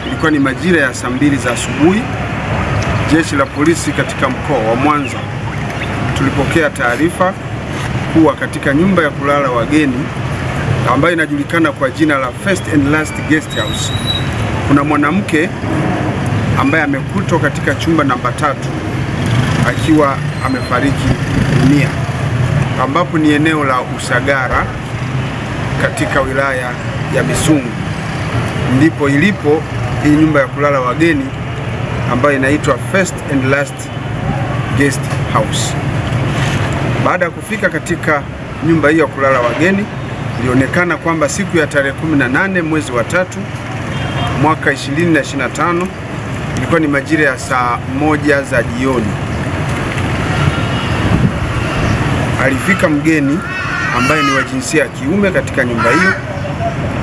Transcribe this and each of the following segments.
ilikuwa ni majira ya saa 2 za asubuhi, jeshi la polisi katika mkoa wa Mwanza tulipokea taarifa kuwa katika nyumba ya kulala wageni ambayo inajulikana kwa jina la First and Last Guest House kuna mwanamke ambaye amekutwa katika chumba namba 3 akiwa amefariki dunia, ambapo ni eneo la Usagara katika wilaya ya Misungu. Ndipo ilipo hii nyumba ya kulala wageni ambayo inaitwa First and Last Guest House. Baada ya kufika katika nyumba hiyo ya kulala wageni, ilionekana kwamba siku ya tarehe 18 mwezi wa 3 mwaka 2025 ilikuwa ni majira ya saa 1 za jioni, alifika mgeni ambaye ni wa jinsia ya kiume katika nyumba hiyo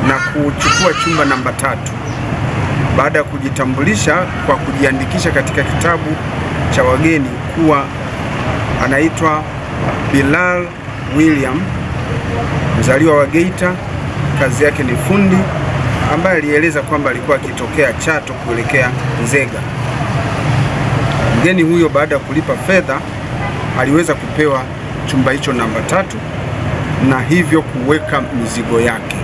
na kuchukua chumba namba 3 baada ya kujitambulisha kwa kujiandikisha katika kitabu cha wageni kuwa anaitwa Bilal William, mzaliwa wa Geita, kazi yake ni fundi, ambaye alieleza kwamba alikuwa akitokea Chato kuelekea Nzega. Mgeni huyo baada ya kulipa fedha aliweza kupewa chumba hicho namba 3 na hivyo kuweka mizigo yake.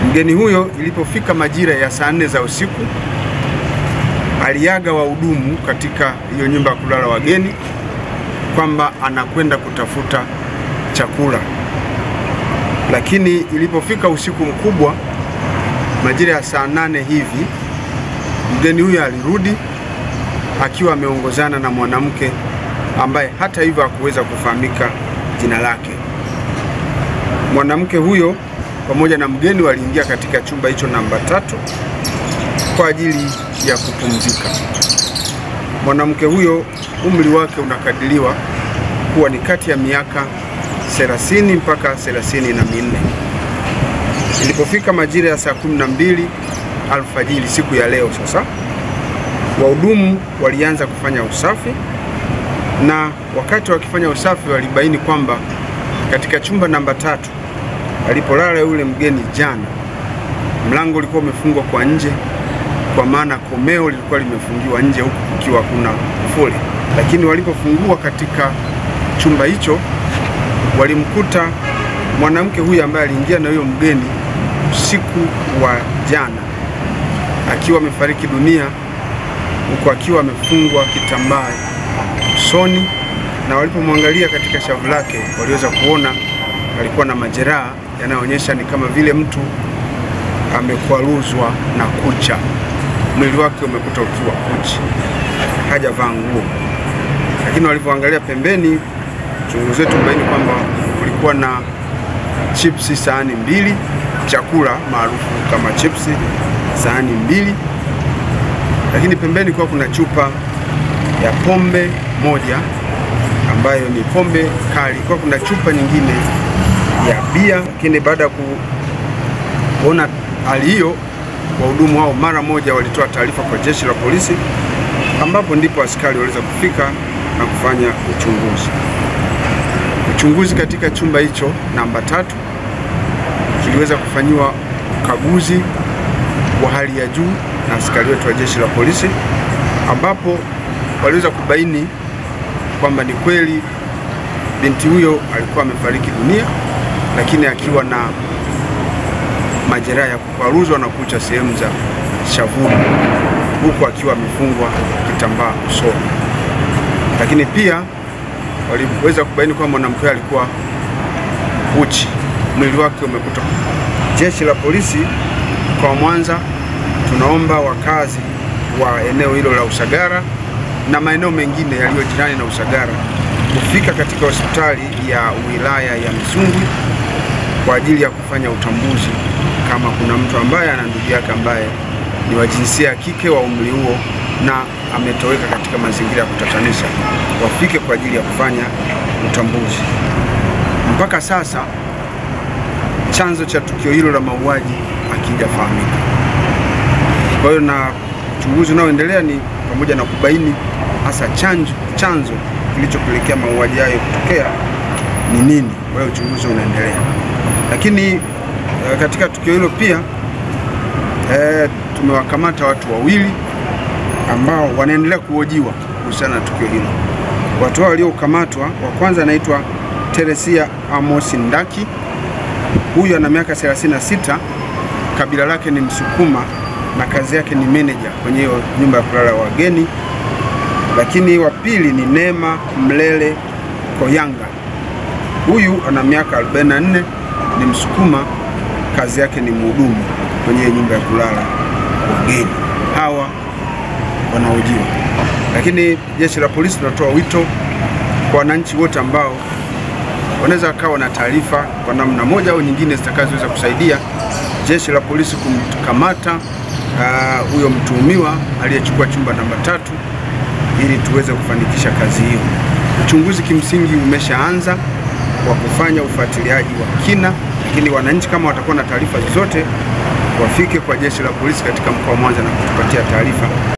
Mgeni huyo ilipofika majira ya saa 4 za usiku aliaga wahudumu katika hiyo nyumba ya kulala wageni kwamba anakwenda kutafuta chakula. Lakini ilipofika usiku mkubwa majira ya saa 8 hivi, mgeni huyo alirudi akiwa ameongozana na mwanamke ambaye hata hivyo hakuweza kufahamika jina lake. Mwanamke huyo pamoja na mgeni waliingia katika chumba hicho namba 3 kwa ajili ya kupumzika. Mwanamke huyo umri wake unakadiriwa kuwa ni kati ya miaka 30 mpaka 34. Ilipofika majira ya saa 12 alfajiri siku ya leo sasa, wahudumu walianza kufanya usafi, na wakati wakifanya usafi walibaini kwamba katika chumba namba 3 alipolala yule mgeni jana, mlango ulikuwa umefungwa kwa nje, kwa maana komeo lilikuwa limefungiwa nje huku kukiwa kuna kufuli. Lakini walipofungua katika chumba hicho walimkuta mwanamke huyu ambaye aliingia na huyo mgeni usiku wa jana akiwa amefariki dunia, huku akiwa amefungwa kitambaa usoni, na walipomwangalia katika shavu lake waliweza kuona alikuwa na majeraha yanayoonyesha ni kama vile mtu amekwaruzwa na kucha. Mwili wake umekuta ukiwa kuchi, hajavaa nguo. Lakini walipoangalia pembeni, uchunguzi wetu umebaini kwamba kulikuwa na chipsi sahani 2, chakula maarufu kama chipsi sahani 2, lakini pembeni kwa kuna chupa ya pombe moja ambayo ni pombe kali. Kwa kuna chupa nyingine ya bia. Lakini baada ya kuona hali hiyo, wahudumu hao mara moja walitoa taarifa kwa jeshi la polisi, ambapo ndipo askari waliweza kufika na kufanya uchunguzi. Uchunguzi katika chumba hicho namba 3 kiliweza kufanyiwa ukaguzi wa hali ya juu na askari wetu wa jeshi la polisi, ambapo waliweza kubaini kwamba ni kweli binti huyo alikuwa amefariki dunia, lakini akiwa na majeraha ya kukwaruzwa na kucha sehemu za shavuni, huku akiwa amefungwa kitambaa usoni. Lakini pia waliweza kubaini kwamba mwanamke alikuwa uchi, mwili wake umekuta. Jeshi la polisi kwa Mwanza tunaomba wakazi wa eneo hilo la Usagara na maeneo mengine yaliyo jirani na Usagara kufika katika hospitali ya wilaya ya Misungu kwa ajili ya kufanya utambuzi kama kuna mtu ambaye ana ndugu yake ambaye ni wa jinsia ya kike wa umri huo na ametoweka katika mazingira ya kutatanisha, wafike kwa ajili ya kufanya utambuzi. Mpaka sasa chanzo cha tukio hilo la mauaji hakijafahamika. Kwa hiyo na uchunguzi unaoendelea ni pamoja na kubaini hasa chanzo kilichopelekea mauaji hayo kutokea ni nini. Kwa hiyo uchunguzi unaendelea. Lakini katika tukio hilo pia tumewakamata watu wawili ambao wanaendelea kuhojiwa kuhusiana na tukio hilo. Watu hao waliokamatwa, wa kwanza anaitwa Teresia Amos Ndaki. Huyu ana miaka 36, kabila lake ni Msukuma na kazi yake ni manager kwenye hiyo nyumba ya kulala wageni. Lakini wa pili ni Neema Mlele Koyanga. Huyu ana miaka 44, ni Msukuma, kazi yake ni mhudumu kwenye nyumba ya kulala wageni. Hawa wanahojiwa. Lakini jeshi la polisi linatoa wito kwa wananchi wote ambao wanaweza kawa na taarifa kwa namna moja au nyingine zitakazoweza kusaidia jeshi la polisi kumkamata huyo mtuhumiwa aliyechukua chumba namba 3 ili tuweze kufanikisha kazi hiyo. Uchunguzi kimsingi umeshaanza kwa kufanya ufuatiliaji wa kina, lakini wananchi kama watakuwa na taarifa zozote wafike kwa jeshi la polisi katika mkoa wa Mwanza na kutupatia taarifa.